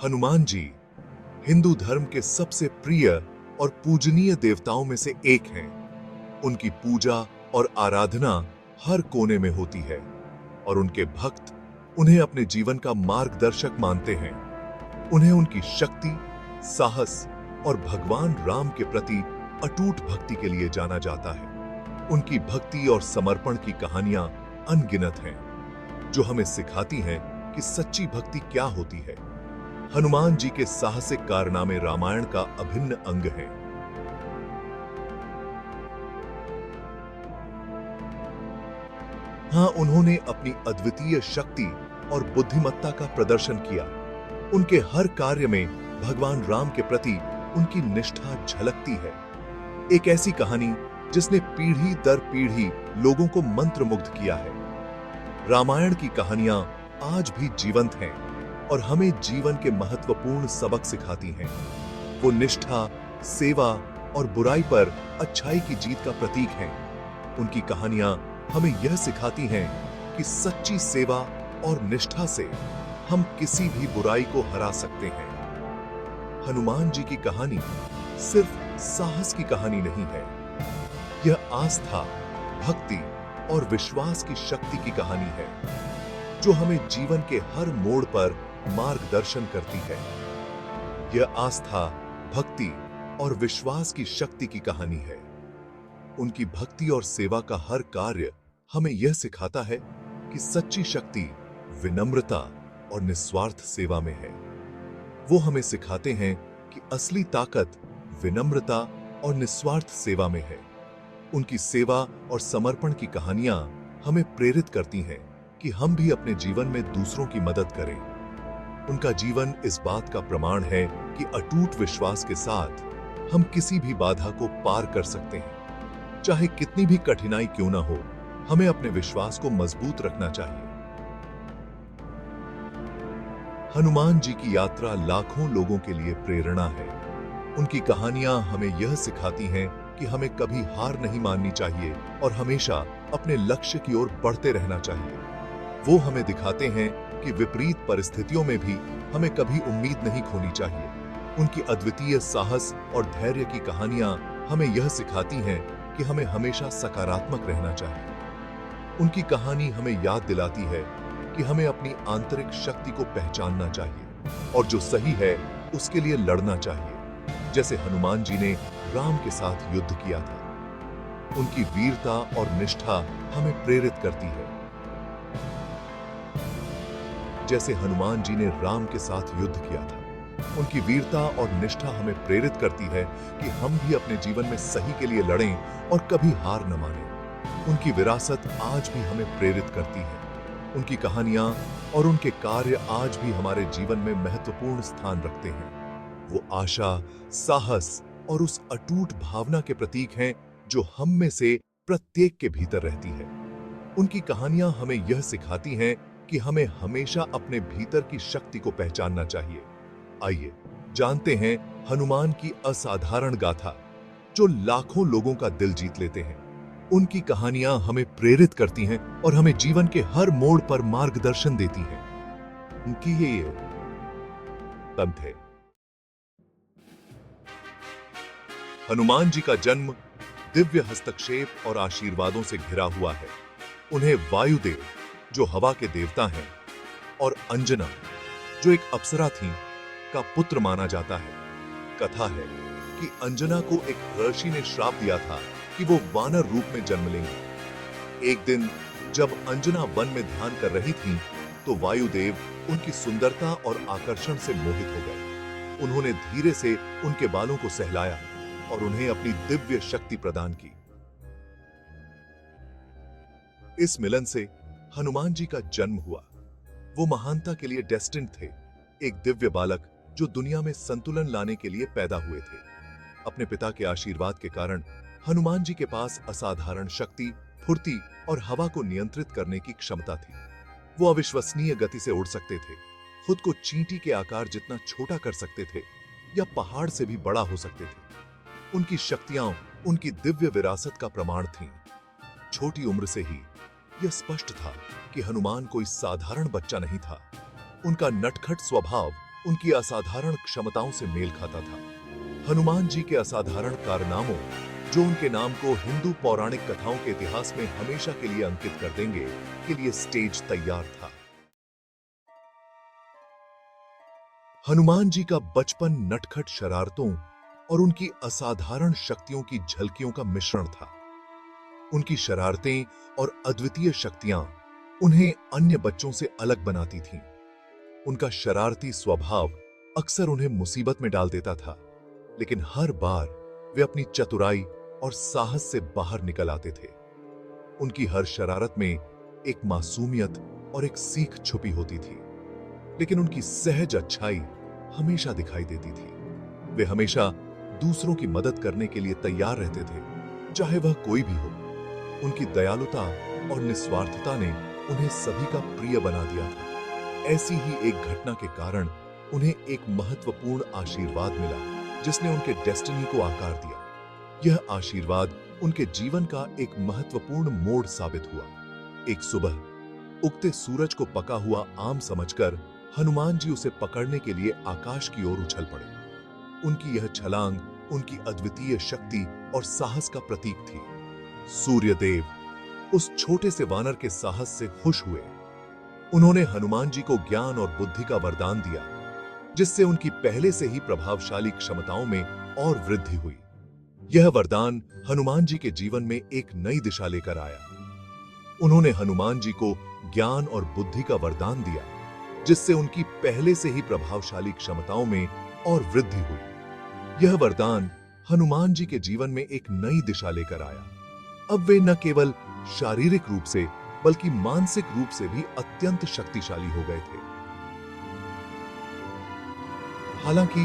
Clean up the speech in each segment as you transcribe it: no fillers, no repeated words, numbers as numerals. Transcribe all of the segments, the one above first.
हनुमान जी हिंदू धर्म के सबसे प्रिय और पूजनीय देवताओं में से एक हैं। उनकी पूजा और आराधना हर कोने में होती है और उनके भक्त उन्हें अपने जीवन का मार्गदर्शक मानते हैं। उन्हें उनकी शक्ति, साहस और भगवान राम के प्रति अटूट भक्ति के लिए जाना जाता है। उनकी भक्ति और समर्पण की कहानियां अनगिनत हैं, जो हमें सिखाती हैं कि सच्ची भक्ति क्या होती है। हनुमान जी के साहसिक कारनामे रामायण का अभिन्न अंग हैं। हाँ, उन्होंने अपनी अद्वितीय शक्ति और बुद्धिमत्ता का प्रदर्शन किया। उनके हर कार्य में भगवान राम के प्रति उनकी निष्ठा झलकती है। एक ऐसी कहानी जिसने पीढ़ी दर पीढ़ी लोगों को मंत्रमुग्ध किया है। रामायण की कहानियां आज भी जीवंत हैं और हमें जीवन के महत्वपूर्ण सबक सिखाती हैं। वो निष्ठा, सेवा और बुराई पर अच्छाई की जीत का प्रतीक हैं। उनकी कहानियां हमें यह सिखाती हैं कि सच्ची सेवा और निष्ठा से हम किसी भी बुराई को हरा सकते हैं। हनुमान जी की कहानी सिर्फ साहस की कहानी नहीं है, यह आस्था, भक्ति और विश्वास की शक्ति की कहानी है, जो हमें जीवन के हर मोड़ पर मार्गदर्शन करती है। यह आस्था, भक्ति और विश्वास की शक्ति की कहानी है। उनकी भक्ति और सेवा का हर कार्य हमें यह सिखाता है कि सच्ची शक्ति विनम्रता और निस्वार्थ सेवा में है। वो हमें सिखाते हैं कि असली ताकत विनम्रता और निस्वार्थ सेवा में है। उनकी सेवा और समर्पण की कहानियां हमें प्रेरित करती हैं कि हम भी अपने जीवन में दूसरों की मदद करें। उनका जीवन इस बात का प्रमाण है कि अटूट विश्वास के साथ हम किसी भी बाधा को पार कर सकते हैं। चाहे कितनी भी कठिनाई क्यों ना हो, हमें अपने विश्वास को मजबूत रखना चाहिए। हनुमान जी की यात्रा लाखों लोगों के लिए प्रेरणा है। उनकी कहानियां हमें यह सिखाती हैं कि हमें कभी हार नहीं माननी चाहिए और हमेशा अपने लक्ष्य की ओर बढ़ते रहना चाहिए। वो हमें दिखाते हैं कि विपरीत परिस्थितियों में भी हमें कभी उम्मीद नहीं खोनी चाहिए। उनकी अद्वितीय साहस और धैर्य की कहानियां हमें यह सिखाती हैं कि हमें हमेशा सकारात्मक रहना चाहिए। उनकी कहानी हमें याद दिलाती है कि हमें अपनी आंतरिक शक्ति को पहचानना चाहिए और जो सही है उसके लिए लड़ना चाहिए, जैसे हनुमान जी ने राम के साथ युद्ध किया था। उनकी वीरता और निष्ठा हमें प्रेरित करती है। जैसे हनुमान जी ने राम के साथ युद्ध किया था, उनकी वीरता और निष्ठा हमें प्रेरित करती है कि हम भी अपने जीवन में सही के लिए लड़ें और कभी हार न मानें। उनकी विरासत आज भी हमें प्रेरित करती है। उनकी कहानियां और उनके कार्य आज भी हमारे जीवन में महत्वपूर्ण स्थान रखते हैं। वो आशा, साहस और उस अटूट भावना के प्रतीक हैं जो हम में से प्रत्येक के भीतर रहती है। उनकी कहानियां हमें यह सिखाती हैं कि हमें हमेशा अपने भीतर की शक्ति को पहचानना चाहिए। आइए जानते हैं हनुमान की असाधारण गाथा, जो लाखों लोगों का दिल जीत लेते हैं। उनकी कहानियां हमें प्रेरित करती हैं और हमें जीवन के हर मोड़ पर मार्गदर्शन देती हैं। उनकी ये तंत्र है। हनुमान जी का जन्म दिव्य हस्तक्षेप और आशीर्वादों से घिरा हुआ है। उन्हें वायुदेव, जो हवा के देवता हैं, और अंजना, जो एक अप्सरा थीं, का पुत्र माना जाता है। कथा है कि अंजना को एक ऋषि ने श्राप दिया था कि वो वानर रूप में जन्म लेंगी। एक दिन जब अंजना वन में ध्यान कर रही थीं, तो वायुदेव उनकी सुंदरता और आकर्षण से मोहित हो गए। उन्होंने धीरे से उनके बालों को सहलाया और उन्हें अपनी दिव्य शक्ति प्रदान की। इस मिलन से हनुमान जी का जन्म हुआ। वो महानता के लिए डेस्टिन्ड थे, एक दिव्य बालक जो दुनिया में संतुलन लाने के लिए पैदा हुए थे। अपने पिता के आशीर्वाद के कारण हनुमान जी के पास असाधारण शक्ति, फुर्ती और हवा को नियंत्रित करने की क्षमता थी। वो अविश्वसनीय गति से उड़ सकते थे, खुद को चींटी के आकार जितना छोटा कर सकते थे या पहाड़ से भी बड़ा हो सकते थे। उनकी शक्तियां उनकी दिव्य विरासत का प्रमाण थीं। छोटी उम्र से ही यह स्पष्ट था कि हनुमान कोई साधारण बच्चा नहीं था। उनका नटखट स्वभाव उनकी असाधारण क्षमताओं से मेल खाता था। हनुमान जी के असाधारण कारनामों, जो उनके नाम को हिंदू पौराणिक कथाओं के इतिहास में हमेशा के लिए अंकित कर देंगे, के लिए स्टेज तैयार था। हनुमान जी का बचपन नटखट शरारतों और उनकी असाधारण शक्तियों की झलकियों का मिश्रण था। उनकी शरारतें और अद्वितीय शक्तियां उन्हें अन्य बच्चों से अलग बनाती थीं। उनका शरारती स्वभाव अक्सर उन्हें मुसीबत में डाल देता था, लेकिन हर बार वे अपनी चतुराई और साहस से बाहर निकल आते थे। उनकी हर शरारत में एक मासूमियत और एक सीख छुपी होती थी, लेकिन उनकी सहज अच्छाई हमेशा दिखाई देती थी। वे हमेशा दूसरों की मदद करने के लिए तैयार रहते थे, चाहे वह कोई भी हो। उनकी दयालुता और निस्वार्थता ने उन्हें सभी का प्रिय बना दिया था। ऐसी ही एक घटना के कारण उन्हें एक महत्वपूर्ण आशीर्वाद मिला, जिसने उनके डेस्टिनी को आकार दिया। यह आशीर्वाद उनके जीवन का एक महत्वपूर्ण मोड़ साबित हुआ। एक सुबह उगते सूरज को पका हुआ आम समझकर हनुमान जी उसे पकड़ने के लिए आकाश की ओर उछल पड़े। उनकी यह छलांग उनकी अद्वितीय शक्ति और साहस का प्रतीक थी। सूर्यदेव उस छोटे से वानर के साहस से खुश हुए। उन्होंने हनुमान जी को ज्ञान और बुद्धि का वरदान दिया, जिससे उनकी पहले से ही प्रभावशाली क्षमताओं में और वृद्धि हुई। यह वरदान हनुमान जी के जीवन में एक नई दिशा लेकर आया। उन्होंने हनुमान जी को ज्ञान और बुद्धि का वरदान दिया, जिससे उनकी पहले से ही प्रभावशाली क्षमताओं में और वृद्धि हुई। यह वरदान हनुमान जी के जीवन में एक नई दिशा लेकर आया। अब वे न केवल शारीरिक रूप से बल्कि मानसिक रूप से भी अत्यंत शक्तिशाली हो गए थे। हालांकि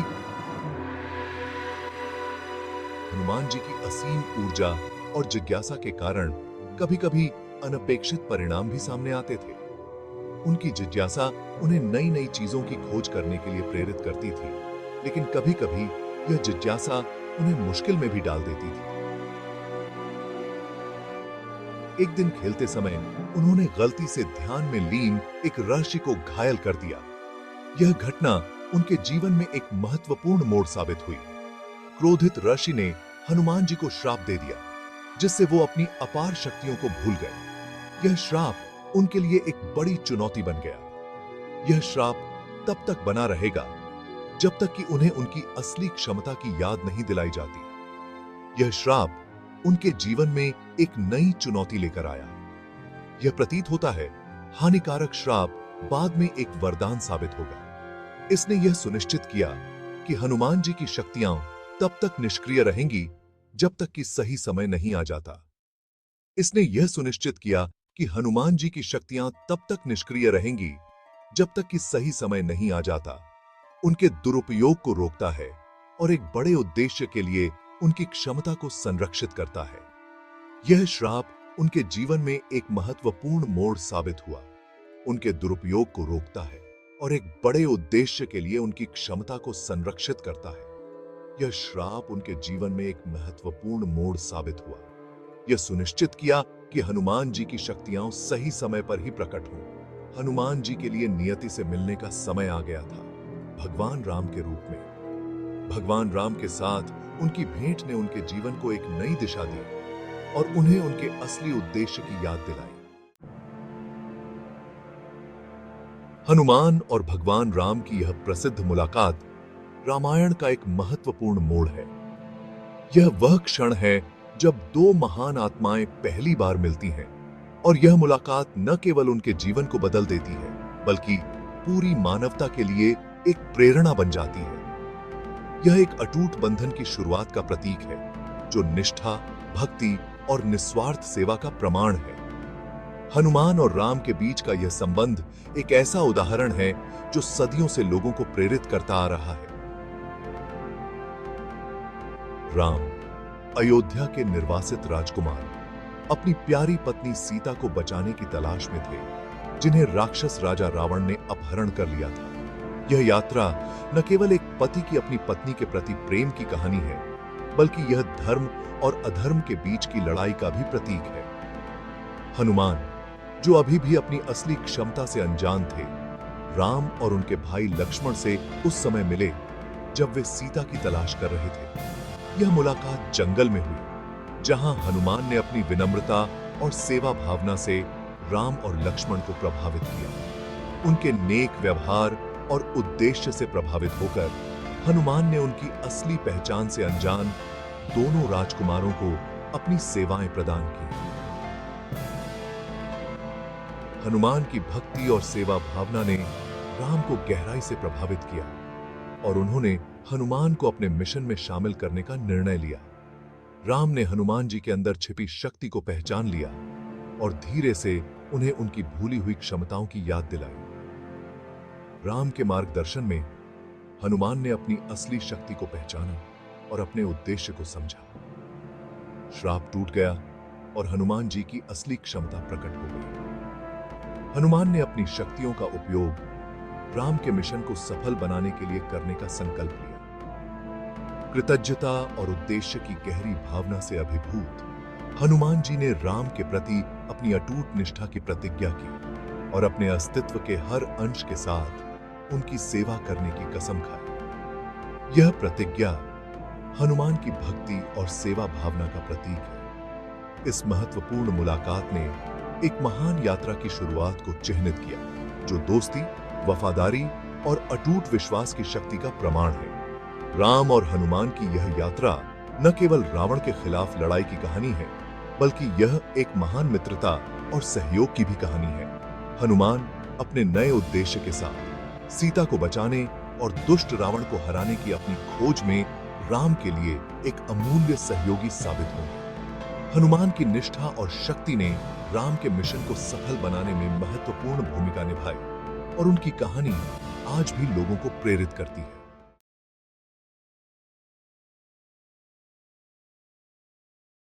हनुमान जी की असीम ऊर्जा और जिज्ञासा के कारण कभी-कभी अनपेक्षित परिणाम भी सामने आते थे। उनकी जिज्ञासा उन्हें नई नई चीजों की खोज करने के लिए प्रेरित करती थी, लेकिन कभी-कभी यह जिज्ञासा उन्हें मुश्किल में भी डाल देती थी। एक दिन खेलते समय उन्होंने गलती से ध्यान में लीन एक ऋषि को घायल कर दिया। यह घटना उनके जीवन में एक महत्वपूर्ण मोड़ साबित हुई। क्रोधित ऋषि ने हनुमान जी को श्राप दे दिया, जिससे वो अपनी अपार शक्तियों को भूल गए। यह श्राप उनके लिए एक बड़ी चुनौती बन गया। यह श्राप तब तक बना रहेगा जब तक कि उन्हें उनकी असली क्षमता की याद नहीं दिलाई जाती। यह श्राप उनके जीवन में एक नई चुनौती लेकर आया। यह प्रतीत होता है हानिकारक श्राप बाद में एक वरदान साबित होगा। इसने यह सुनिश्चित किया कि हनुमान जी की शक्तियां तब तक निष्क्रिय रहेंगी जब तक कि सही समय नहीं आ जाता। इसने यह सुनिश्चित किया कि हनुमान जी की शक्तियां तब तक निष्क्रिय रहेंगी जब तक कि सही समय नहीं आ जाता। उनके दुरुपयोग को रोकता है और एक बड़े उद्देश्य के लिए उनकी क्षमता को संरक्षित करता है। यह श्राप उनके जीवन में एक महत्वपूर्ण मोड़ साबित हुआ। उनके दुरुपयोग को रोकता है और एक बड़े उद्देश्य के लिए उनकी क्षमता को संरक्षित करता है। यह श्राप उनके जीवन में एक महत्वपूर्ण मोड़ साबित हुआ। यह सुनिश्चित किया कि हनुमान जी की शक्तियां सही समय पर ही प्रकट हों। हनुमान जी के लिए नियति से मिलने का समय आ गया था, भगवान राम के रूप में। भगवान राम के साथ उनकी भेंट ने उनके जीवन को एक नई दिशा दी और उन्हें उनके असली उद्देश्य की याद दिलाई। हनुमान और भगवान राम की यह प्रसिद्ध मुलाकात रामायण का एक महत्वपूर्ण मोड़ है। यह वह क्षण है जब दो महान आत्माएं पहली बार मिलती हैं, और यह मुलाकात न केवल उनके जीवन को बदल देती है, बल्कि पूरी मानवता के लिए एक प्रेरणा बन जाती है। यह एक अटूट बंधन की शुरुआत का प्रतीक है, जो निष्ठा, भक्ति और निस्वार्थ सेवा का प्रमाण है। हनुमान और राम के बीच का यह संबंध एक ऐसा उदाहरण है जो सदियों से लोगों को प्रेरित करता आ रहा है। राम, अयोध्या के निर्वासित राजकुमार, अपनी प्यारी पत्नी सीता को बचाने की तलाश में थे, जिन्हें राक्षस राजा रावण ने अपहरण कर लिया था। यह यात्रा न केवल एक पति की अपनी पत्नी के प्रति प्रेम की कहानी है, बल्कि यह धर्म और अधर्म के बीच की लड़ाई का भी प्रतीक है। हनुमान, जो अभी भी अपनी असली क्षमता से अनजान थे, राम और उनके भाई लक्ष्मण से उस समय मिले जब वे सीता की तलाश कर रहे थे। यह मुलाकात जंगल में हुई, जहां हनुमान ने अपनी विनम्रता और सेवा भावना से राम और लक्ष्मण को प्रभावित किया। उनके नेक व्यवहार और उद्देश्य से प्रभावित होकर हनुमान ने उनकी असली पहचान से अनजान दोनों राजकुमारों को अपनी सेवाएं प्रदान की। हनुमान की भक्ति और सेवा भावना ने राम को गहराई से प्रभावित किया और उन्होंने हनुमान को अपने मिशन में शामिल करने का निर्णय लिया। राम ने हनुमान जी के अंदर छिपी शक्ति को पहचान लिया और धीरे से उन्हें उनकी भूली हुई क्षमताओं की याद दिलाई। राम के मार्गदर्शन में हनुमान ने अपनी असली शक्ति को पहचाना और अपने उद्देश्य को समझा। श्राप टूट गया और हनुमान जी की असली क्षमता प्रकट हो गई। हनुमान ने अपनी शक्तियों का उपयोग राम के मिशन को सफल बनाने के लिए करने का संकल्प लिया। कृतज्ञता और उद्देश्य की गहरी भावना से अभिभूत हनुमान जी ने राम के प्रति अपनी अटूट निष्ठा की प्रतिज्ञा की और अपने अस्तित्व के हर अंश के साथ उनकी सेवा करने की कसम खाई। यह प्रतिज्ञा हनुमान की भक्ति और सेवा भावना का प्रतीक है। इस महत्वपूर्ण मुलाकात ने एक महान यात्रा की शुरुआत को चिह्नित किया, जो दोस्ती, वफादारी और अटूट विश्वास की शक्ति का प्रमाण है। राम और हनुमान की यह यात्रा न केवल रावण के खिलाफ लड़ाई की कहानी है, बल्कि यह एक महान मित्रता और सहयोग की भी कहानी है। हनुमान अपने नए उद्देश्य के साथ सीता को बचाने और दुष्ट रावण को हराने की अपनी खोज में राम के लिए एक अमूल्य सहयोगी साबित होंगे। हनुमान की निष्ठा और शक्ति ने राम के मिशन को सफल बनाने में महत्वपूर्ण भूमिका निभाई और उनकी कहानी आज भी लोगों को प्रेरित करती है।